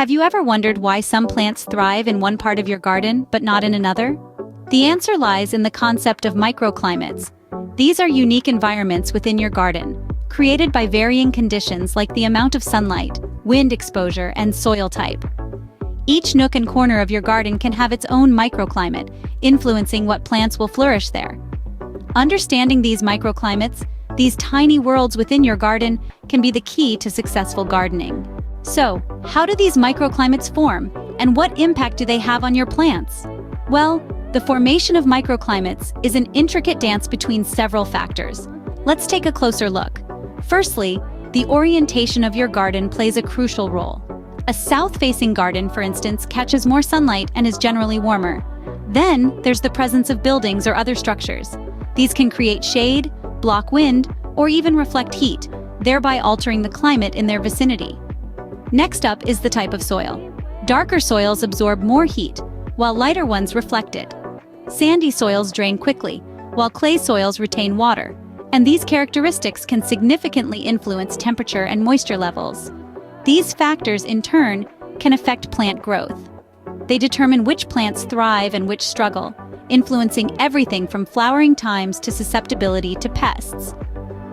Have you ever wondered why some plants thrive in one part of your garden but not in another? The answer lies in the concept of microclimates. These are unique environments within your garden, created by varying conditions like the amount of sunlight, wind exposure, and soil type. Each nook and corner of your garden can have its own microclimate, influencing what plants will flourish there. Understanding these microclimates, these tiny worlds within your garden, can be the key to successful gardening. So, how do these microclimates form, and what impact do they have on your plants? Well, the formation of microclimates is an intricate dance between several factors. Let's take a closer look. Firstly, the orientation of your garden plays a crucial role. A south-facing garden, for instance, catches more sunlight and is generally warmer. Then, there's the presence of buildings or other structures. These can create shade, block wind, or even reflect heat, thereby altering the climate in their vicinity. Next up is the type of soil. Darker soils absorb more heat, while lighter ones reflect it. Sandy soils drain quickly, while clay soils retain water, and these characteristics can significantly influence temperature and moisture levels. These factors, in turn, can affect plant growth. They determine which plants thrive and which struggle, influencing everything from flowering times to susceptibility to pests.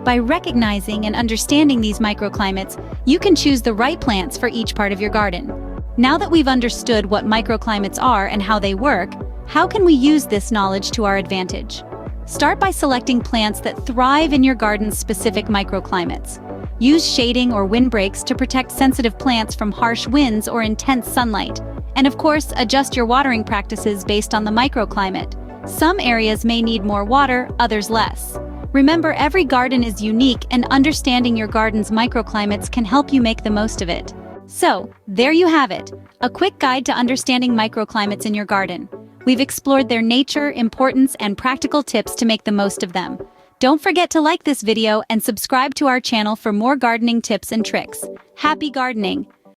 By recognizing and understanding these microclimates, you can choose the right plants for each part of your garden. Now that we've understood what microclimates are and how they work, how can we use this knowledge to our advantage? Start by selecting plants that thrive in your garden's specific microclimates. Use shading or windbreaks to protect sensitive plants from harsh winds or intense sunlight. And of course, adjust your watering practices based on the microclimate. Some areas may need more water, others less. Remember, every garden is unique, and understanding your garden's microclimates can help you make the most of it. So, there you have it, a quick guide to understanding microclimates in your garden. We've explored their nature, importance, and practical tips to make the most of them. Don't forget to like this video and subscribe to our channel for more gardening tips and tricks. Happy gardening!